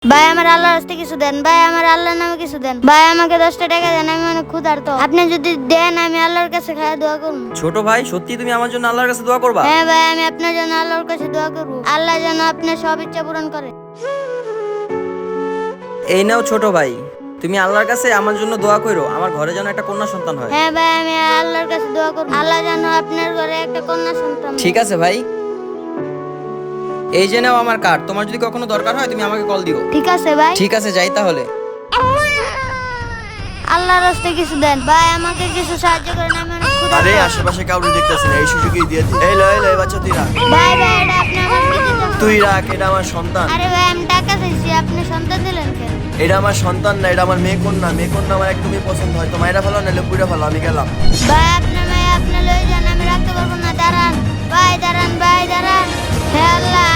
ভাই আমার আল্লাহর রাস্তায় কিছু দেন, ভাই আমার আল্লাহর নামে কিছু দেন, ভাই আমাকে 10টা টাকা দেন, আমি অনেক ক্ষুধার্ত। আপনি যদি দেন আমি আল্লাহর কাছে খাওয়া দোয়া করবো। ছোট ভাই, সত্যি তুমি আমার জন্য আল্লাহর কাছে দোয়া করবা? হ্যাঁ ভাই, আমি আপনার জন্য আল্লাহর কাছে দোয়া করবো, আল্লাহ যেন আপনার সব ইচ্ছা পূরণ করে। এই নাও ছোট ভাই, তুমি আল্লাহর কাছে আমার জন্য দোয়া করো, আমার ঘরে যেন একটা কন্যা সন্তান হয়। হ্যাঁ ভাই, আমি আল্লাহর কাছে দোয়া করবো, আল্লাহ যেন আপনার ঘরে একটা কন্যা সন্তান দেয়। ঠিক আছে ভাই, এই যে নাও আমার কার্ড, তোমার যদি কখনো দরকার হয় তুমি আমাকে কল দিও। ঠিক আছে ভাই। ঠিক আছে, যাই তাহলে। আল্লাহর রাস্তায় কিছু দেন, ভাই আমাকে কিছু সাহায্য করেন, আমি অনেক ক্ষুধার্ত। আরে আশেপাশে কাউকে দেখতেছি না, এই সুযোগেই দিয়ে দিই। এই লয় লয় বাচ্চা, তুই রাখ, ভাই ভাই, এটা আপনি আমাকে দিতে চান? তুই রাখ, এটা আমার সন্তান। আরে ভাই, আমি টাকা চাইছি, আপনি সন্তান দিলেন কেন? এটা আমার সন্তান না, এটা আমার মেয়ে কন্যা। মেয়ে কন্যা আমার একদমই পছন্দ হয়, তো মায়েরা ভালো নাহলে পুইরা ভালো, আমি গেলাম। ভাই আপনার মেয়ে আপনি লয়ে যান, আমি রাখতে পারবো না, দাঁড়ান ভাই, দাঁড়ান ভাই, দাঁড়ান। হে আল্লাহ,